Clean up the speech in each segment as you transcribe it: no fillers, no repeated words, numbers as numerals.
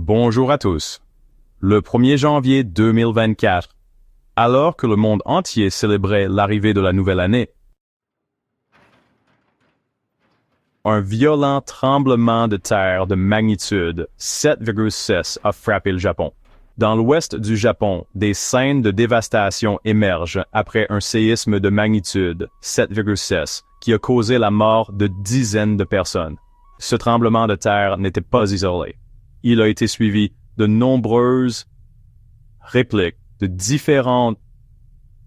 Bonjour à tous. Le 1er janvier 2024, alors que le monde entier célébrait l'arrivée de la nouvelle année, un violent tremblement de terre de magnitude 7,6 a frappé le Japon. Dans l'ouest du Japon, des scènes de dévastation émergent après un séisme de magnitude 7,6 qui a causé la mort de dizaines de personnes. Ce tremblement de terre n'était pas isolé. Il a été suivi de nombreuses répliques de différentes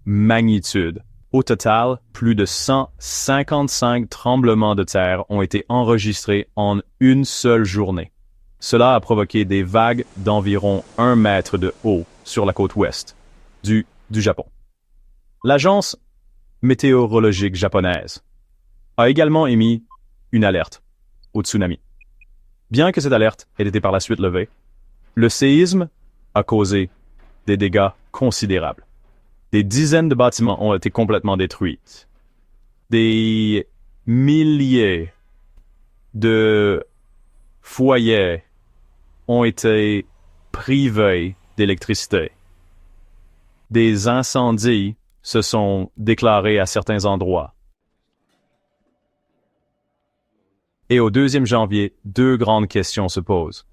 magnitudes. Au total, plus de 155 tremblements de terre ont été enregistrés en une seule journée. Cela a provoqué des vagues d'environ 1 mètre de haut sur la côte ouest du Japon. L'agence météorologique japonaise a également émis une alerte au tsunami. Bien que cette alerte ait été par la suite levée, le séisme a causé des dégâts considérables. Des dizaines de bâtiments ont été complètement détruits. Des milliers de foyers ont été privés d'électricité. Des incendies se sont déclarés à certains endroits. Et au 2e janvier, 2 grandes questions se posent.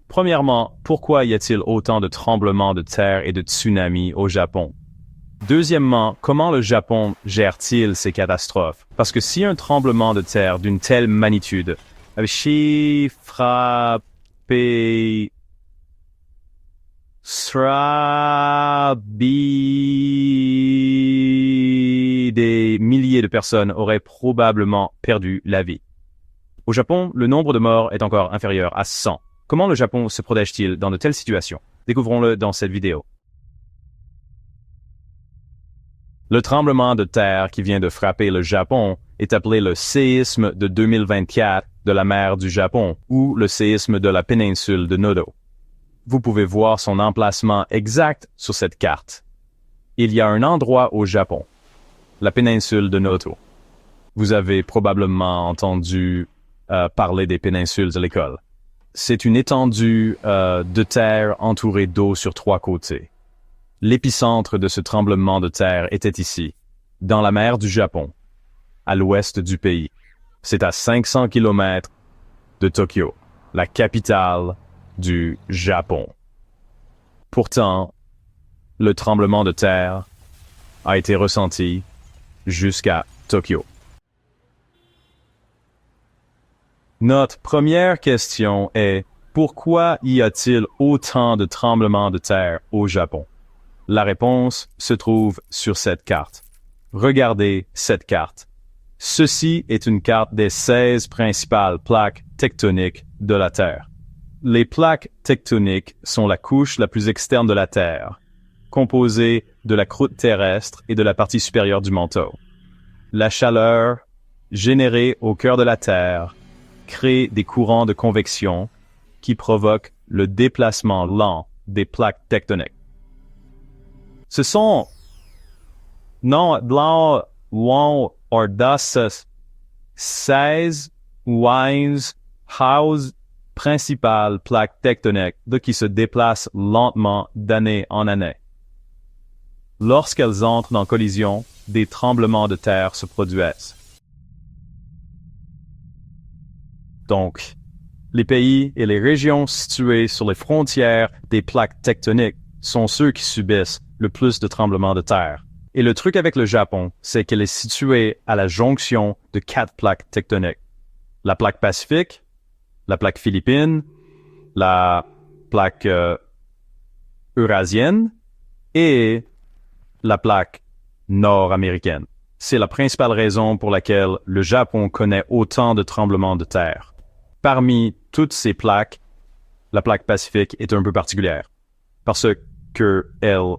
Premièrement, pourquoi y a-t-il autant de tremblements de terre et de tsunamis au Japon? Deuxièmement, comment le Japon gère-t-il ces catastrophes? Parce que si un tremblement de terre d'une telle magnitude avait frappé des milliers de personnes auraient probablement perdu la vie. Au Japon, le nombre de morts est encore inférieur à 100. Comment le Japon se protège-t-il dans de telles situations? Découvrons-le dans cette vidéo. Le tremblement de terre qui vient de frapper le Japon est appelé le séisme de 2024 de la mer du Japon ou le séisme de la péninsule de Noto. Vous pouvez voir son emplacement exact sur cette carte. Il y a un endroit au Japon, la péninsule de Noto. Vous avez probablement entendu parler des péninsules à l'école. C'est une étendue de terre entourée d'eau sur 3 côtés. L'épicentre de ce tremblement de terre était ici, dans la mer du Japon, à l'ouest du pays. C'est à 500 km de Tokyo, la capitale du Japon. Pourtant, le tremblement de terre a été ressenti jusqu'à Tokyo. Notre première question est, pourquoi y a-t-il autant de tremblements de terre au Japon? La réponse se trouve sur cette carte. Regardez cette carte. Ceci est une carte des 16 principales plaques tectoniques de la Terre. Les plaques tectoniques sont la couche la plus externe de la Terre, composée de la croûte terrestre et de la partie supérieure du manteau. La chaleur générée au cœur de la Terre crée des courants de convection qui provoquent le déplacement lent des plaques tectoniques. Ce sont das 16 principales plaques tectoniques qui se déplacent lentement d'année en année. Lorsqu'elles entrent en collision, des tremblements de terre se produisent. Donc, les pays et les régions situées sur les frontières des plaques tectoniques sont ceux qui subissent le plus de tremblements de terre. Et le truc avec le Japon, c'est qu'elle est située à la jonction de 4 plaques tectoniques. La plaque pacifique, la plaque philippine, la plaque eurasienne et la plaque nord-américaine. C'est la principale raison pour laquelle le Japon connaît autant de tremblements de terre. Parmi toutes ces plaques, la plaque pacifique est un peu particulière parce qu'elle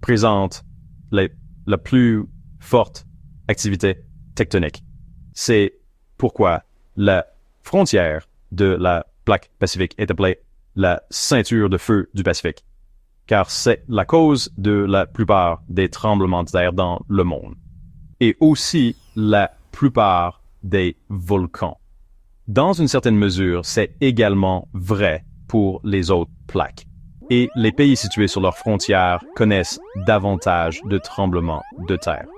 présente la plus forte activité tectonique. C'est pourquoi la frontière de la plaque pacifique est appelée la ceinture de feu du Pacifique, car c'est la cause de la plupart des tremblements de terre dans le monde, et aussi la plupart des volcans. Dans une certaine mesure, c'est également vrai pour les autres plaques. Et les pays situés sur leurs frontières connaissent davantage de tremblements de terre.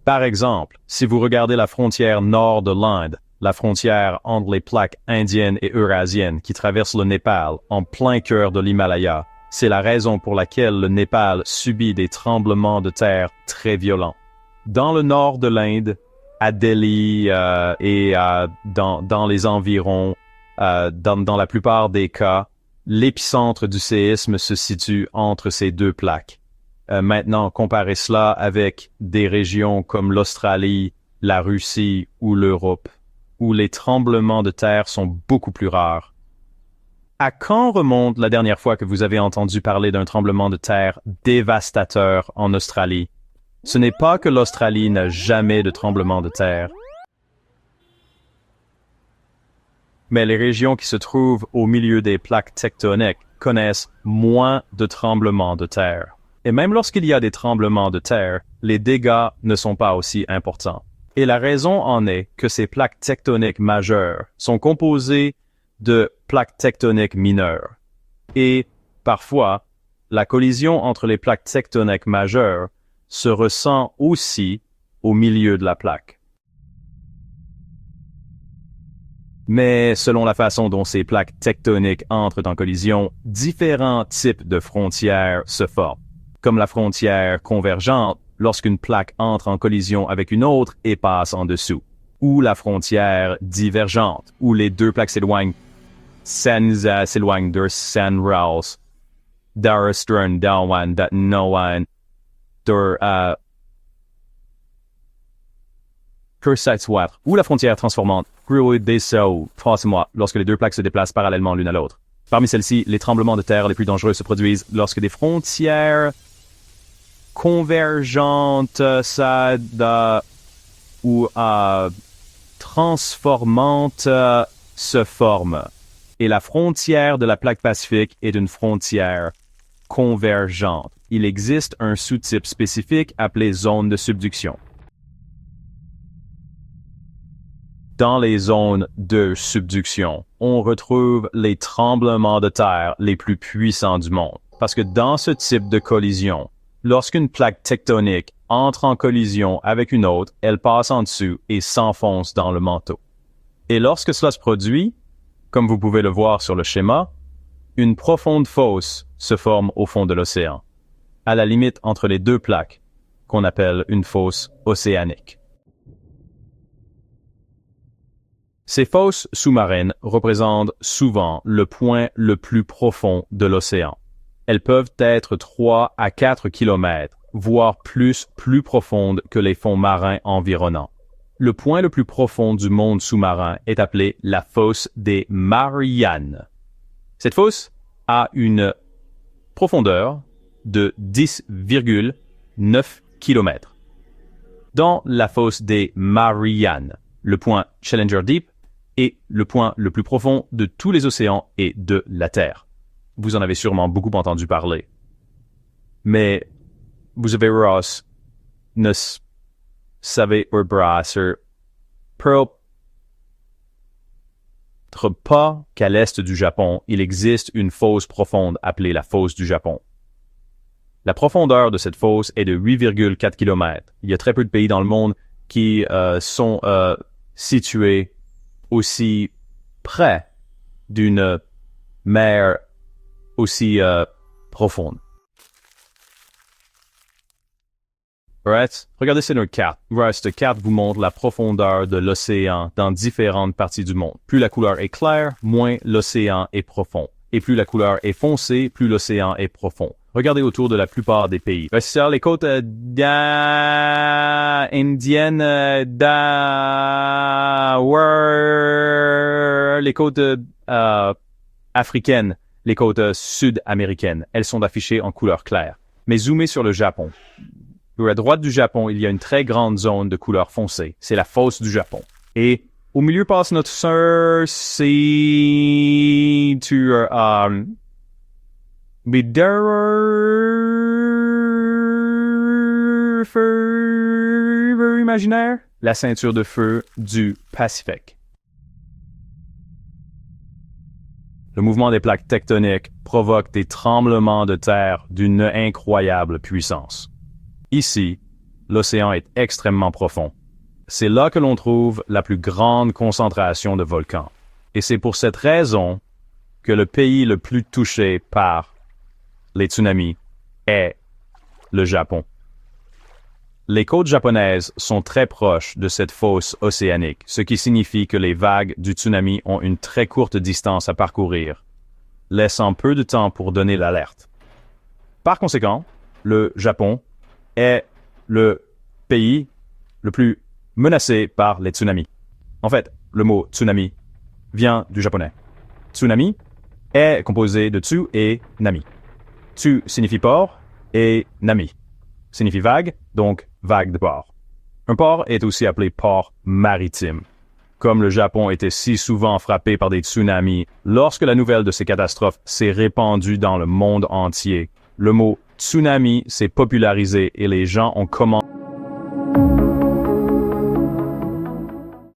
Par exemple, si vous regardez la frontière nord de l'Inde, la frontière entre les plaques indiennes et eurasiennes qui traversent le Népal en plein cœur de l'Himalaya, c'est la raison pour laquelle le Népal subit des tremblements de terre très violents. Dans le nord de l'Inde, à Delhi et dans les environs, dans la plupart des cas, l'épicentre du séisme se situe entre ces deux plaques. Maintenant, comparez cela avec des régions comme l'Australie, la Russie ou l'Europe, où les tremblements de terre sont beaucoup plus rares. À quand remonte la dernière fois que vous avez entendu parler d'un tremblement de terre dévastateur en Australie? Ce n'est pas que l'Australie n'a jamais de tremblement de terre, mais les régions qui se trouvent au milieu des plaques tectoniques connaissent moins de tremblements de terre. Et même lorsqu'il y a des tremblements de terre, les dégâts ne sont pas aussi importants. Et la raison en est que ces plaques tectoniques majeures sont composées de plaques tectoniques mineures. Et parfois, la collision entre les plaques tectoniques majeures se ressent aussi au milieu de la plaque. Mais selon la façon dont ces plaques tectoniques entrent en collision, différents types de frontières se forment, comme la frontière convergente lorsqu'une plaque entre en collision avec une autre et passe en dessous, ou la frontière divergente, où les deux plaques s'éloignent de San Raus, Darastern, Dawan, Datnowan, ou la frontière transformante, lorsque les deux plaques se déplacent parallèlement l'une à l'autre. Parmi celles-ci, les tremblements de terre les plus dangereux se produisent lorsque des frontières convergentes ou transformantes se forment. Et la frontière de la plaque pacifique est une frontière convergente. Il existe un sous-type spécifique appelé zone de subduction. Dans les zones de subduction, on retrouve les tremblements de terre les plus puissants du monde. Parce que dans ce type de collision, lorsqu'une plaque tectonique entre en collision avec une autre, elle passe en dessous et s'enfonce dans le manteau. Et lorsque cela se produit, comme vous pouvez le voir sur le schéma, une profonde fosse se forme au fond de l'océan, à la limite entre les deux plaques, qu'on appelle une fosse océanique. Ces fosses sous-marines représentent souvent le point le plus profond de l'océan. Elles peuvent être 3 à 4 kilomètres, voire plus profondes que les fonds marins environnants. Le point le plus profond du monde sous-marin est appelé la fosse des Mariannes. Cette fosse a une profondeur de 10,9 km. Dans la fosse des Mariannes, le point Challenger Deep est le point le plus profond de tous les océans et de la Terre. Vous en avez sûrement beaucoup entendu parler. Mais vous avez Ross, ne savez pas qu'à l'est du Japon, il existe une fosse profonde appelée la fosse du Japon. La profondeur de cette fosse est de 8,4 km. Il y a très peu de pays dans le monde qui sont situés aussi près d'une mer aussi profonde. Right? Regardez cette carte. Cette carte vous montre la profondeur de l'océan dans différentes parties du monde. Plus la couleur est claire, moins l'océan est profond. Et plus la couleur est foncée, plus l'océan est profond. Regardez autour de la plupart des pays. Sur les côtes indiennes, les côtes africaines, les côtes sud-américaines, elles sont affichées en couleur claire. Mais zoomez sur le Japon. À droite du Japon, il y a une très grande zone de couleur foncée. C'est la fosse du Japon. Et au milieu passe notre sœur, feu, imaginaire, la ceinture de feu du Pacifique. Le mouvement des plaques tectoniques provoque des tremblements de terre d'une incroyable puissance. Ici, l'océan est extrêmement profond. C'est là que l'on trouve la plus grande concentration de volcans. Et c'est pour cette raison que le pays le plus touché par les tsunamis est le Japon. Les côtes japonaises sont très proches de cette fosse océanique, ce qui signifie que les vagues du tsunami ont une très courte distance à parcourir, laissant peu de temps pour donner l'alerte. Par conséquent, le Japon est le pays le plus menacé par les tsunamis. En fait, le mot tsunami vient du japonais. Tsunami est composé de tsu et nami. Tsu signifie port et nami signifie vague, donc vague de port. Un port est aussi appelé port maritime. Comme le Japon était si souvent frappé par des tsunamis, lorsque la nouvelle de ces catastrophes s'est répandue dans le monde entier, le mot tsunami s'est popularisé et les gens ont commencé